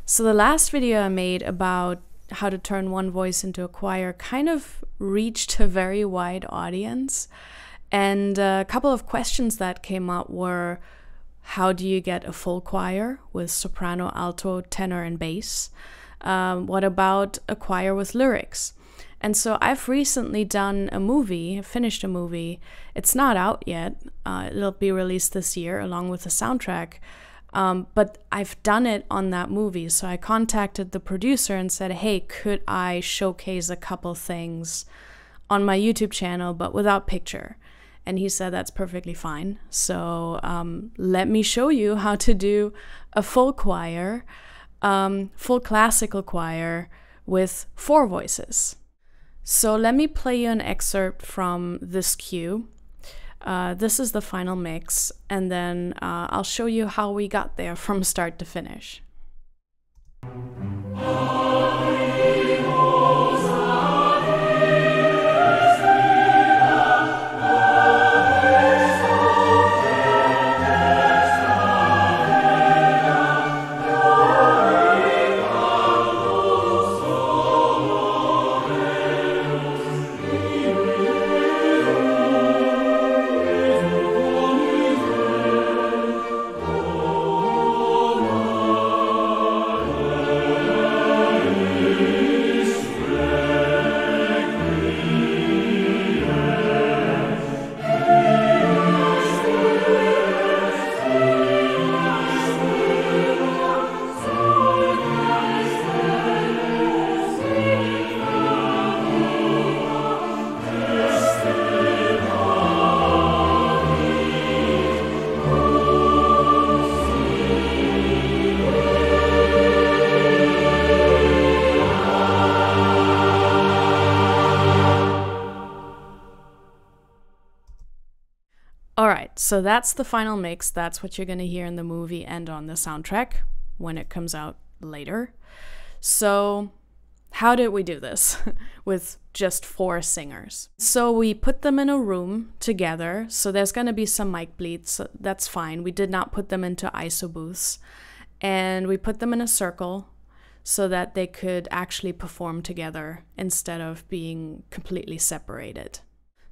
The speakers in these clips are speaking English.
So the last video I made about how to turn one voice into a choir kind of reached a very wide audience. And a couple of questions that came up were, how do you get a full choir with soprano, alto, tenor, and bass? What about a choir with lyrics? And so I've recently done a movie, finished a movie. It's not out yet. It'll be released this year along with the soundtrack. But I've done it on that movie. So I contacted the producer and said, hey, could I showcase a couple things on my YouTube channel, but without picture? And he said, that's perfectly fine. So let me show you how to do a full choir, full classical choir with 4 voices. So let me play you an excerpt from this cue. This is the final mix, and then I'll show you how we got there from start to finish. Alright, so that's the final mix. That's what you're going to hear in the movie and on the soundtrack when it comes out later. So how did we do this with just 4 singers? So we put them in a room together. So there's going to be some mic bleeds. So that's fine. We did not put them into ISO booths. And we put them in a circle so that they could actually perform together instead of being completely separated.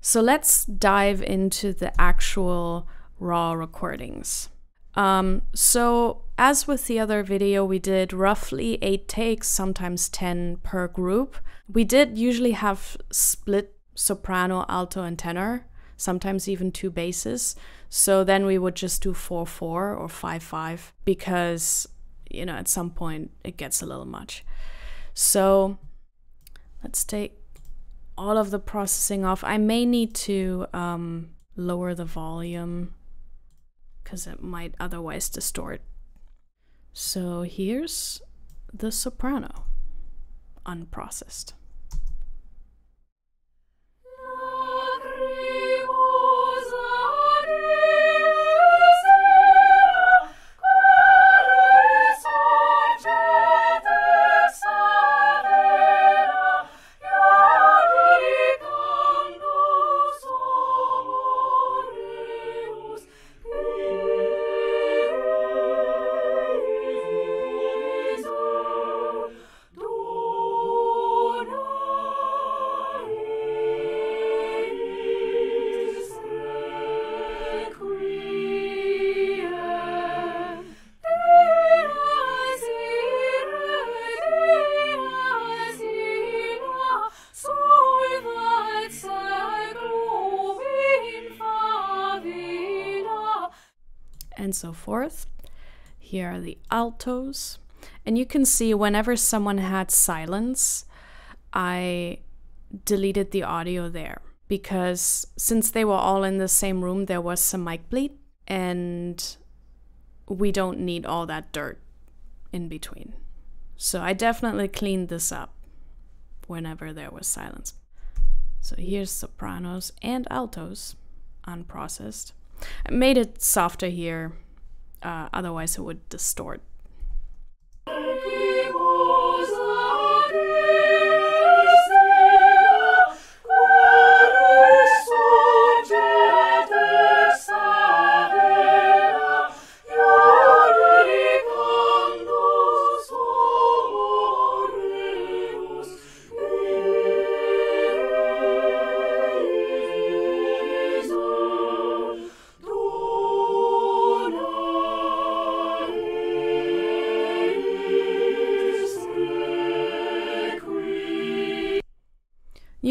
So let's dive into the actual raw recordings. So as with the other video, we did roughly 8 takes, sometimes 10 per group. We did usually have split soprano, alto, and tenor, sometimes even 2 basses. So then we would just do 4/4 or 5/5 because, you know, at some point it gets a little much. So let's take all of the processing off. I may need to lower the volume because it might otherwise distort. So here's the soprano, unprocessed. And so forth. Here are the altos. And you can see whenever someone had silence, I deleted the audio there because since they were all in the same room, there was some mic bleed and we don't need all that dirt in between. So I definitely cleaned this up whenever there was silence. So here's sopranos and altos, unprocessed. I made it softer here, otherwise it would distort.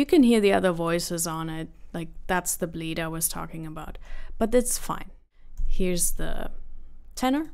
you can hear the other voices on it, like that's the bleed I was talking about, but it's fine. Here's the tenor.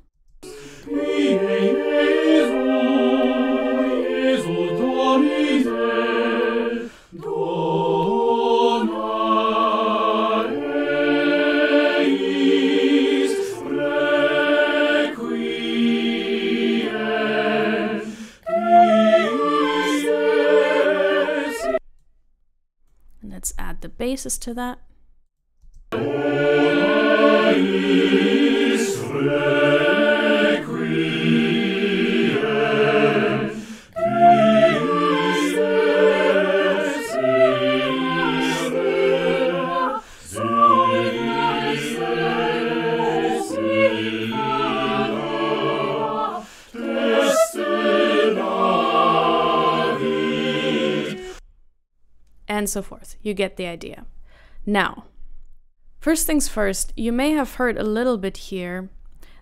And let's add the basses to that. And so forth. You get the idea. Now, first things first, you may have heard a little bit here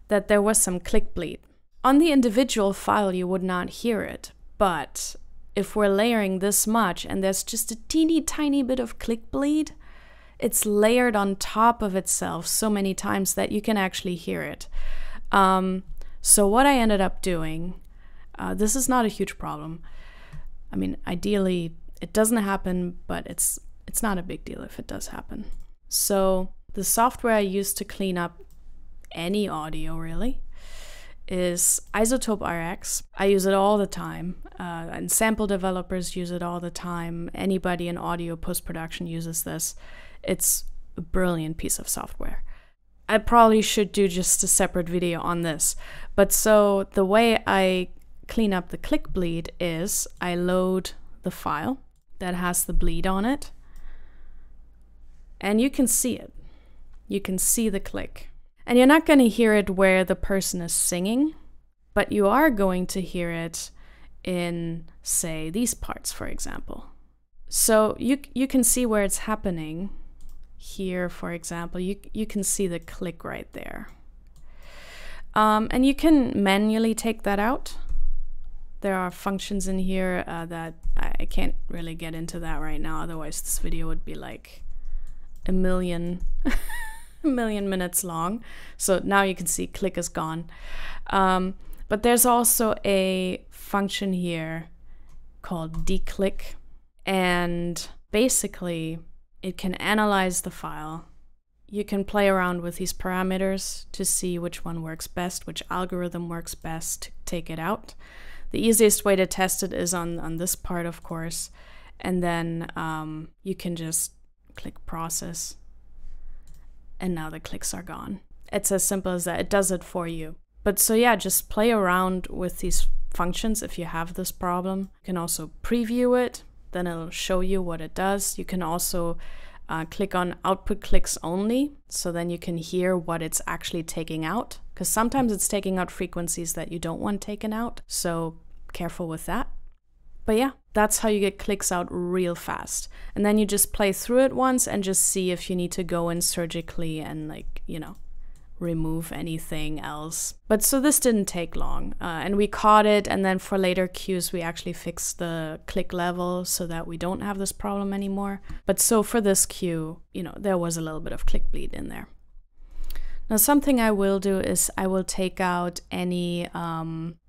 that there was some click bleed. On the individual file, you would not hear it, but if we're layering this much and there's just a teeny tiny bit of click bleed, it's layered on top of itself so many times that you can actually hear it. So what I ended up doing, this is not a huge problem. I mean, ideally, it doesn't happen, but it's not a big deal if it does happen. So the software I use to clean up any audio really is Isotope RX. I use it all the time, and sample developers use it all the time. Anybody in audio post-production uses this. It's a brilliant piece of software. I probably should do just a separate video on this. But so the way I clean up the click bleed is I load the file that has the bleed on it, and you can see it. You can see the click. And you're not going to hear it where the person is singing, but you are going to hear it in, say, these parts, for example. So you can see where it's happening. Here, for example, you can see the click right there. And you can manually take that out. There are functions in here that I can't really get into that right now, otherwise this video would be like a million minutes long. So now you can see click is gone. But there's also a function here called declick, and basically it can analyze the file. You can play around with these parameters to see which one works best, which algorithm works best to take it out. The easiest way to test it is on this part, of course, and then you can just click process, and now the clicks are gone. It's as simple as that. It does it for you. But so yeah, just play around with these functions if you have this problem. You can also preview it, then it'll show you what it does. You can also click on output clicks only, so then you can hear what it's actually taking out, because sometimes it's taking out frequencies that you don't want taken out, so careful with that. But yeah, that's how you get clicks out real fast. And then you just play through it once and just see if you need to go in surgically and, like, you know, remove anything else. But so this didn't take long, and we caught it, and then for later cues we actually fixed the click level so that we don't have this problem anymore. But so for this cue, you know, there was a little bit of click bleed in there. Now something I will do is I will take out any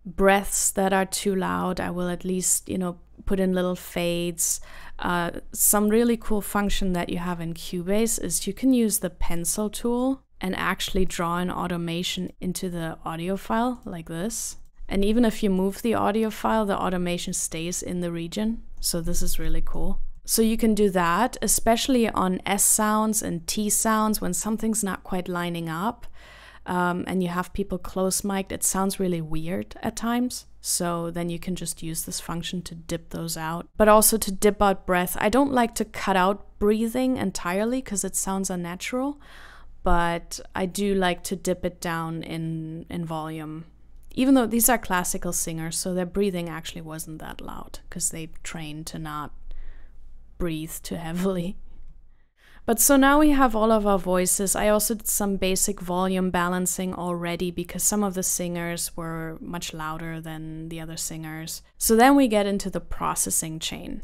breaths that are too loud. I will at least, you know, put in little fades. Some really cool function that you have in Cubase is you can use the pencil tool and actually draw an automation into the audio file like this. And even if you move the audio file, the automation stays in the region. So this is really cool. So you can do that, especially on S sounds and T sounds when something's not quite lining up, and you have people close mic'd. It sounds really weird at times. So then you can just use this function to dip those out, but also to dip out breath. I don't like to cut out breathing entirely because it sounds unnatural, but I do like to dip it down in volume. Even though these are classical singers, so their breathing actually wasn't that loud because they trained to not breathe too heavily. But so now we have all of our voices. I also did some basic volume balancing already because some of the singers were much louder than the other singers. So then we get into the processing chain.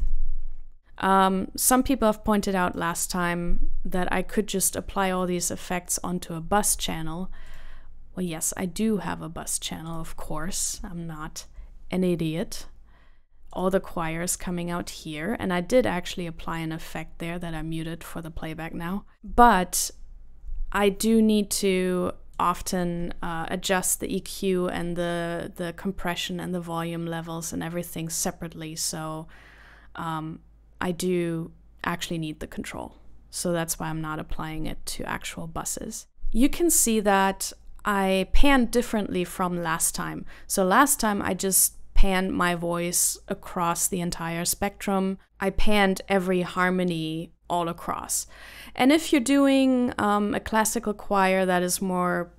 Some people have pointed out last time that I could just apply all these effects onto a bus channel. Well, yes, I do have a bus channel, of course. I'm not an idiot. All the choirs coming out here, and I did actually apply an effect there that I muted for the playback now. But I do need to often adjust the EQ and the compression and the volume levels and everything separately, so I do actually need the control. So that's why I'm not applying it to actual buses. You can see that I panned differently from last time. So last time I just panned my voice across the entire spectrum. I panned every harmony all across. And if you're doing a classical choir that is more,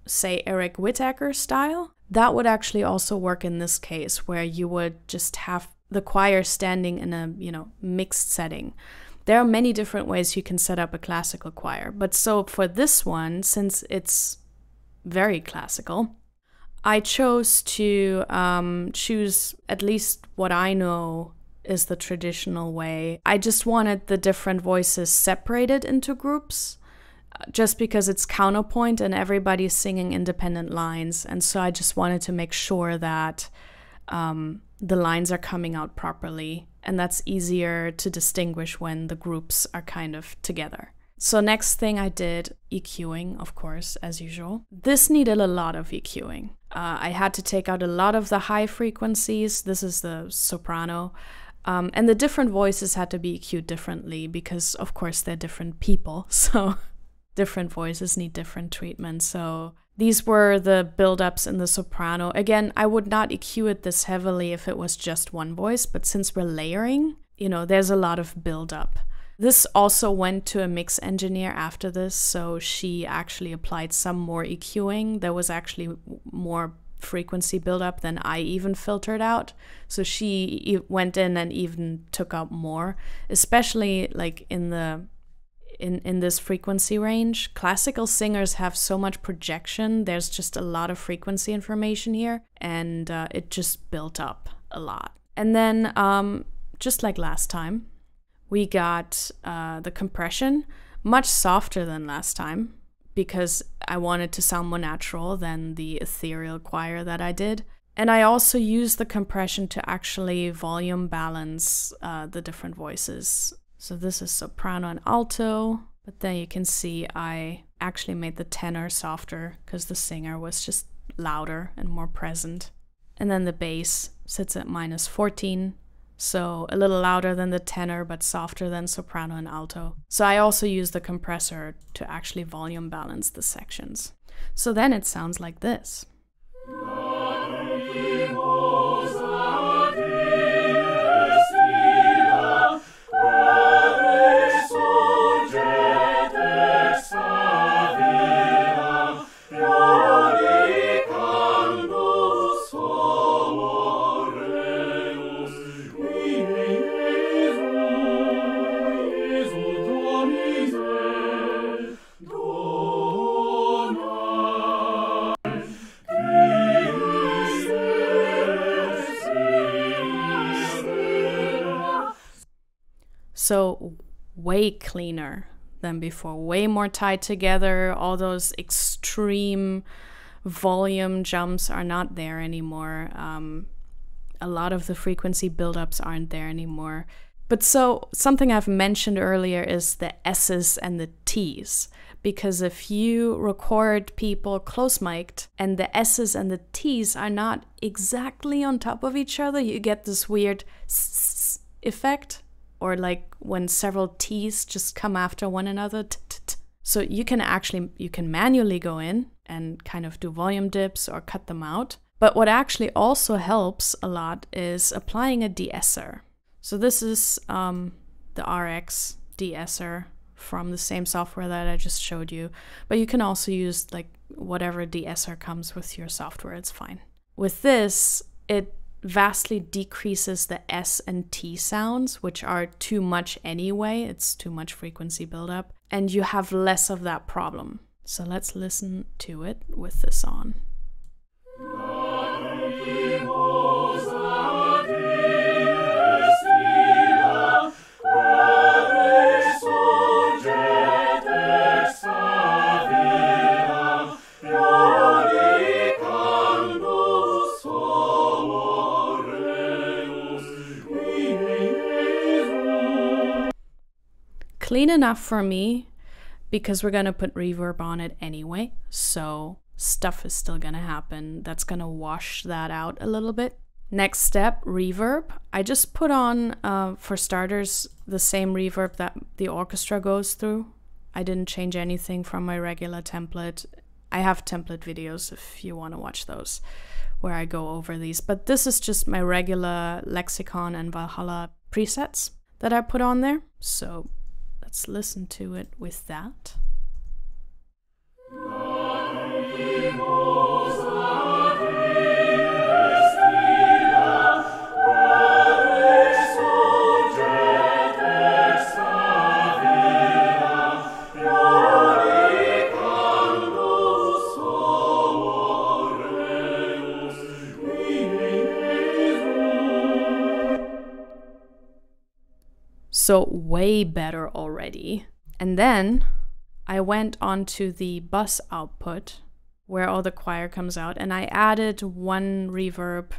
say, Eric Whittaker style, that would actually also work in this case, where you would just have the choir standing in a, mixed setting. There are many different ways you can set up a classical choir. But so for this one, since it's very classical, I chose to choose at least what I know is the traditional way. I just wanted the different voices separated into groups, just because it's counterpoint and everybody's singing independent lines. And so I just wanted to make sure that the lines are coming out properly. And that's easier to distinguish when the groups are kind of together. So next thing I did, EQing, of course, as usual. This needed a lot of EQing. I had to take out a lot of the high frequencies. This is the soprano. And the different voices had to be EQ'd differently because, of course, they're different people. So different voices need different treatment. So these were the build-ups in the soprano. Again, I would not EQ it this heavily if it was just one voice. But since we're layering, there's a lot of build-up. This also went to a mix engineer after this, so she actually applied some more EQing. There was actually more frequency buildup than I even filtered out. So she went in and even took out more, especially like in this frequency range. Classical singers have so much projection. There's just a lot of frequency information here, and it just built up a lot. And then just like last time, we got the compression much softer than last time because I wanted to sound more natural than the ethereal choir that I did. And I also used the compression to actually volume balance the different voices. So this is soprano and alto, but then you can see I actually made the tenor softer because the singer was just louder and more present. And then the bass sits at -14. So a little louder than the tenor, but softer than soprano and alto. So I also use the compressor to actually volume balance the sections. So then it sounds like this. So way cleaner than before, way more tied together. All those extreme volume jumps are not there anymore. A lot of the frequency buildups aren't there anymore. But so something I've mentioned earlier is the S's and the T's. Because if you record people close mic'd and the S's and the T's are not exactly on top of each other, you get this weird effect. Or like when several T's just come after one another. So you can manually go in and kind of do volume dips or cut them out. But what actually also helps a lot is applying a de-esser. So this is the RX de-esser from the same software that I just showed you. But you can also use like whatever de-esser comes with your software, it's fine. With this, it vastly decreases the S and T sounds, which are too much anyway. It's too much frequency buildup, and you have less of that problem. So let's listen to it with this on. clean enough for me because we're gonna put reverb on it anyway. So stuff is still gonna happen. That's gonna wash that out a little bit. Next step, reverb. I just put on, for starters, the same reverb that the orchestra goes through. I didn't change anything from my regular template. I have template videos if you want to watch those, where I go over these. But this is just my regular Lexicon and Valhalla presets that I put on there. So let's listen to it with that. So way better already. And then I went onto the bus output where all the choir comes out, and I added one reverb.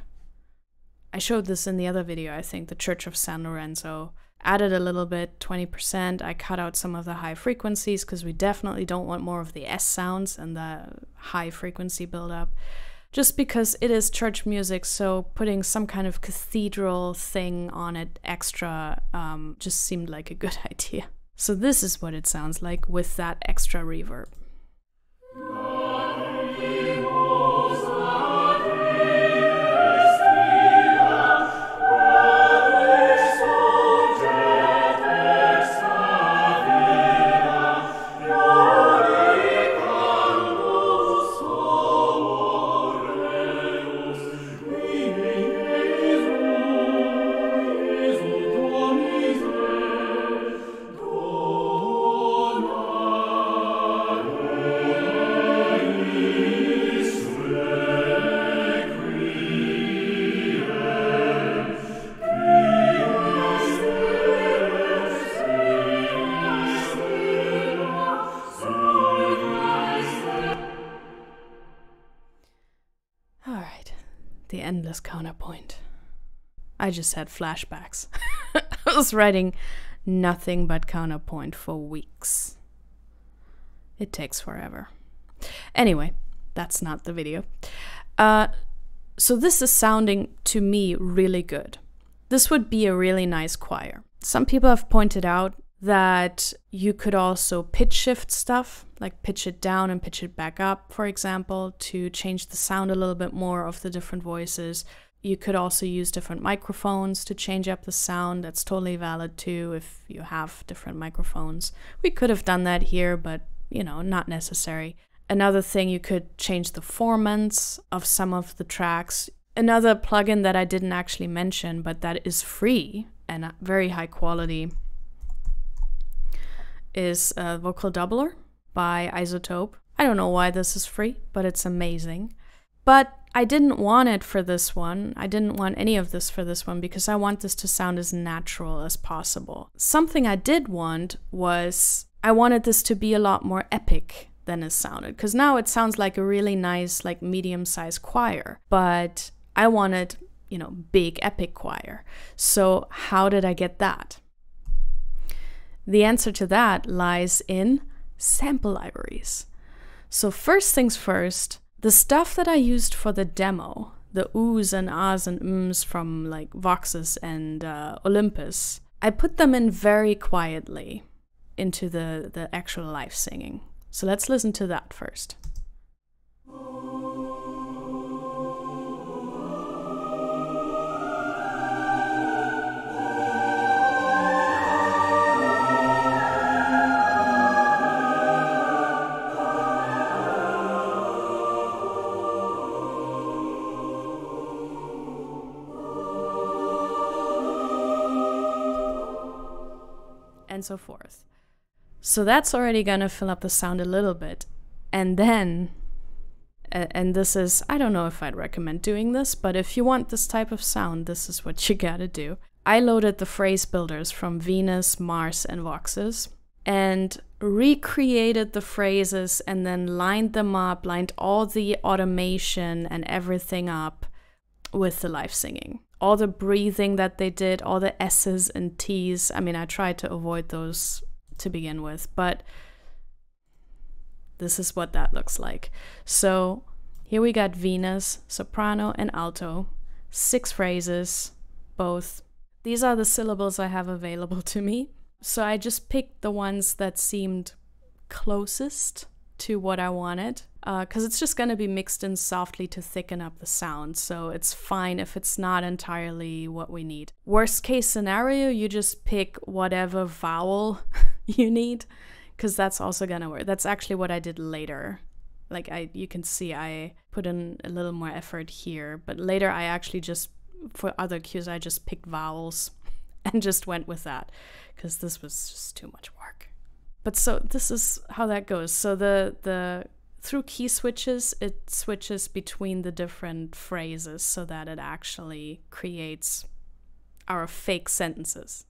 I showed this in the other video, I think, the Church of San Lorenzo. Added a little bit, 20%. I cut out some of the high frequencies because we definitely don't want more of the S sounds and the high frequency buildup. Just because it is church music, so putting some kind of cathedral thing on it extra just seemed like a good idea. So this is what it sounds like with that extra reverb. The endless counterpoint. I just had flashbacks. I was writing nothing but counterpoint for weeks. It takes forever. Anyway, that's not the video. So this is sounding, to me, really good. This would be a really nice choir. Some people have pointed out that you could also pitch shift stuff, like pitch it down and pitch it back up, for example, to change the sound a little bit more of the different voices. You could also use different microphones to change up the sound. That's totally valid too if you have different microphones. We could have done that here, but you know, not necessary. Another thing, you could change the formants of some of the tracks. Another plugin that I didn't actually mention, but that is free and very high quality, is Vocal Doubler by Isotope. I don't know why this is free, but it's amazing. But I didn't want it for this one. I didn't want any of this for this one because I want this to sound as natural as possible. Something I did want was, I wanted this to be a lot more epic than it sounded, because now it sounds like a really nice, like medium-sized choir, but I wanted, you know, big epic choir. So how did I get that? The answer to that lies in sample libraries. So first things first, the stuff that I used for the demo, the oohs and ahs and ums from like Voxes and Olympus, I put them in very quietly into the actual live singing. So let's listen to that first. And so forth. So that's already gonna fill up the sound a little bit. And then, and this is, I don't know if I'd recommend doing this, but if you want this type of sound, this is what you gotta do. I loaded the phrase builders from Venus, Mars, and Voxes, and recreated the phrases and then lined them up, lined all the automation and everything up with the live singing. All the breathing that they did, all the S's and T's. I mean, I tried to avoid those to begin with, but this is what that looks like. So here we got Venus, soprano, and alto, 6 phrases, both. These are the syllables I have available to me. So I just picked the ones that seemed closest to what I wanted, because it's just going to be mixed in softly to thicken up the sound, so it's fine if it's not entirely what we need. Worst case scenario, you just pick whatever vowel you need, because that's also going to work. That's actually what I did later. Like, you can see I put in a little more effort here, but later I actually just, for other cues, I just picked vowels and just went with that, because this was just too much work. But so this is how that goes. So the through key switches, it switches between the different phrases so that it actually creates our fake sentences.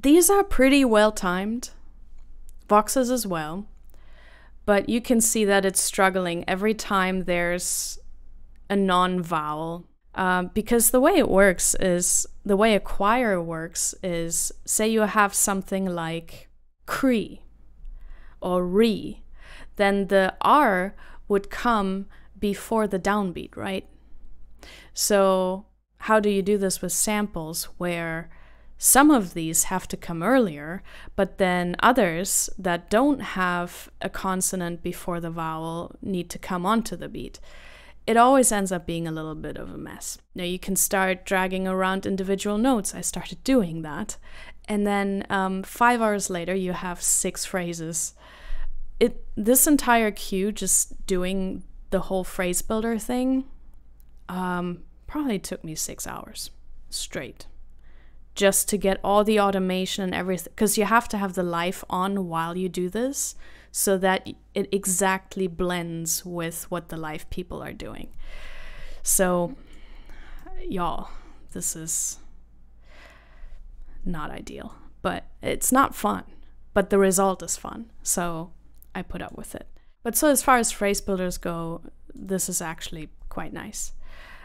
These are pretty well timed, voxes as well, but you can see that it's struggling every time there's a non-vowel. Because the way it works is, the way a choir works is, say you have something like cre or re, then the R would come before the downbeat, right? So how do you do this with samples where some of these have to come earlier, but then others that don't have a consonant before the vowel need to come onto the beat? It always ends up being a little bit of a mess. Now you can start dragging around individual notes. I started doing that. And then 5 hours later, you have 6 phrases. This entire cue, just doing the whole phrase builder thing, probably took me 6 hours straight. Just to get all the automation and everything, because you have to have the live on while you do this so that it exactly blends with what the live people are doing. So, y'all, this is not ideal, but it's not fun, but the result is fun, so I put up with it. But so as far as phrase builders go, this is actually quite nice.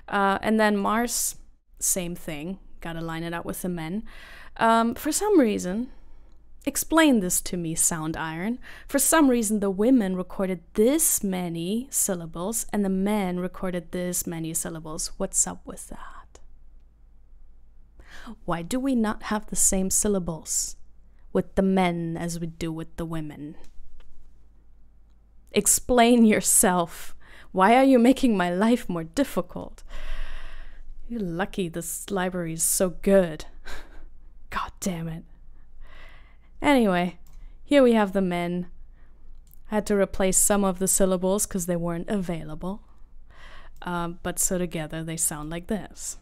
And then Mars, same thing. Gotta line it up with the men. For some reason, explain this to me, Sound Iron. For some reason, the women recorded this many syllables and the men recorded this many syllables. What's up with that? Why do we not have the same syllables with the men as we do with the women? Explain yourself. Why are you making my life more difficult? You're lucky this library is so good. God damn it. Anyway, here we have the men. I had to replace some of the syllables because they weren't available. But so together they sound like this.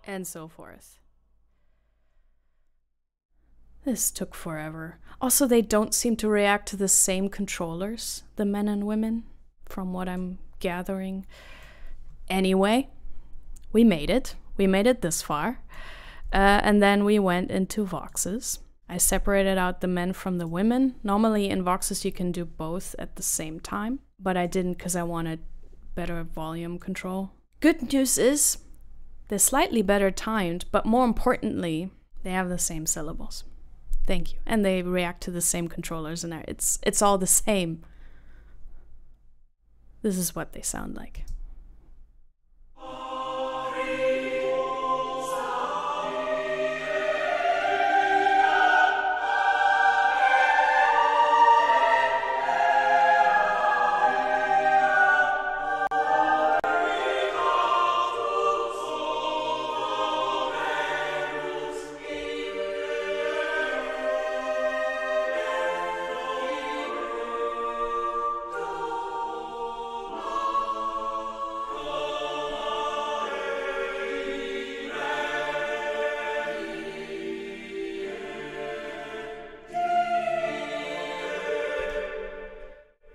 And so forth. This took forever. Also, they don't seem to react to the same controllers, the men and women, from what I'm gathering. Anyway, we made it. We made it this far. And then we went into voxes. I separated out the men from the women. Normally in voxes you can do both at the same time, but I didn't because I wanted better volume control. Good news is they're slightly better timed, but more importantly, they have the same syllables. Thank you. And they react to the same controllers, and it's all the same. This is what they sound like.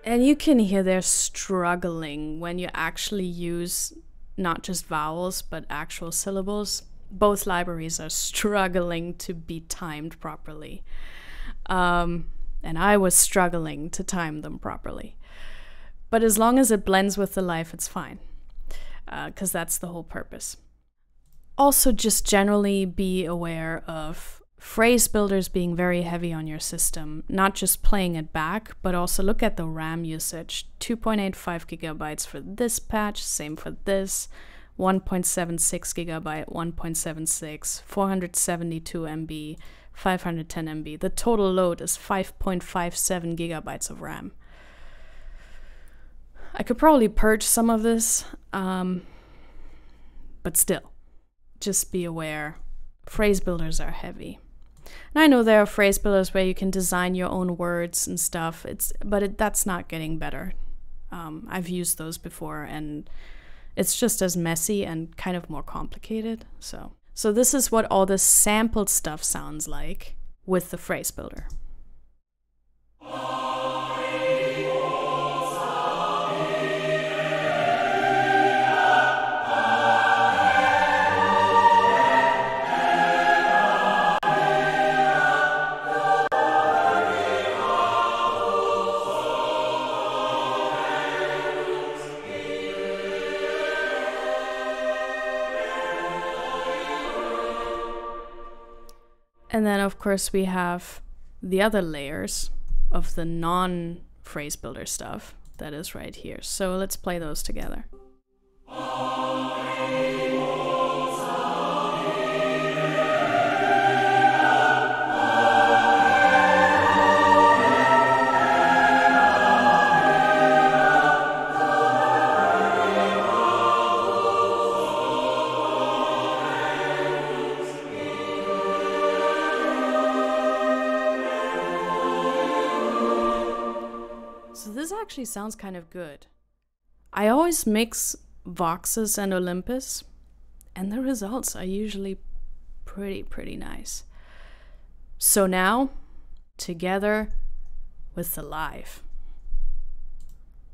And you can hear they're struggling when you actually use not just vowels, but actual syllables. Both libraries are struggling to be timed properly. And I was struggling to time them properly. But as long as it blends with the life, it's fine. Because that's the whole purpose. Also, just generally be aware of phrase builders being very heavy on your system, not just playing it back, but also look at the RAM usage. 2.85 gigabytes for this patch, same for this, 1.76 gigabyte, 1.76, 472 MB, 510 MB. The total load is 5.57 gigabytes of RAM. I could probably purge some of this, but still, just be aware. Phrase builders are heavy. And I know there are phrase builders where you can design your own words and stuff, but that's not getting better. I've used those before, and it's just as messy and kind of more complicated. So this is what all this sampled stuff sounds like with the phrase builder. And then, of course, we have the other layers of the non-phrase builder stuff that is right here. So let's play those together. This actually sounds kind of good. I always mix Voxes and Olympus, and the results are usually pretty nice. So now, together with the live.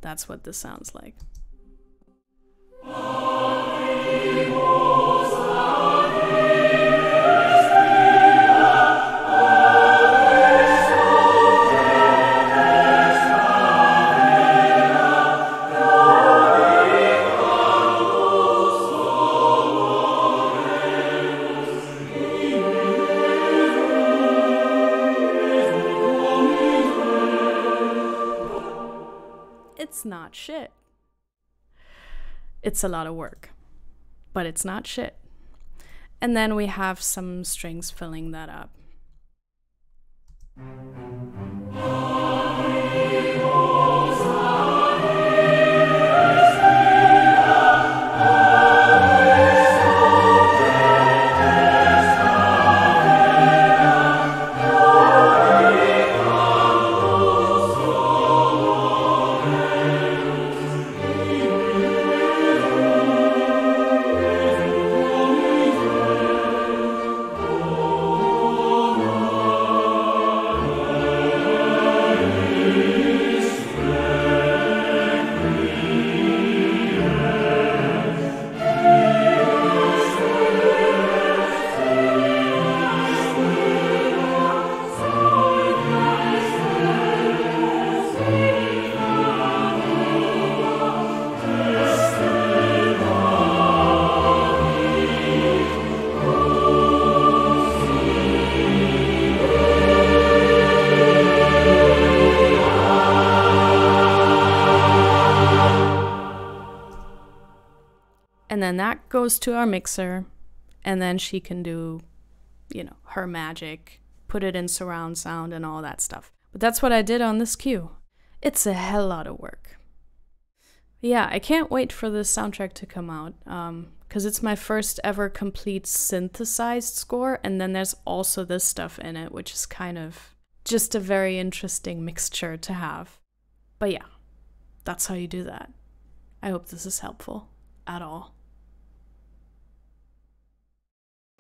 That's what this sounds like. Not shit. It's a lot of work, but it's not shit. And then we have some strings filling that up. Oh then that goes to our mixer, and then she can do, you know, her magic, put it in surround sound and all that stuff. But that's what I did on this cue. It's a hell lot of work. Yeah, I can't wait for this soundtrack to come out, because it's my first ever complete synthesized score, and then there's also this stuff in it, which is kind of just a very interesting mixture to have. But yeah, that's how you do that. I hope this is helpful at all.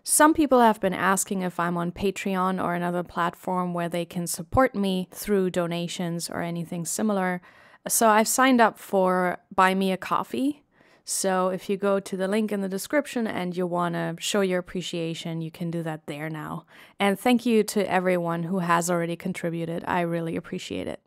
Some people have been asking if I'm on Patreon or another platform where they can support me through donations or anything similar. So I've signed up for Buy Me a Coffee. So if you go to the link in the description and you want to show your appreciation, you can do that there now. And thank you to everyone who has already contributed. I really appreciate it.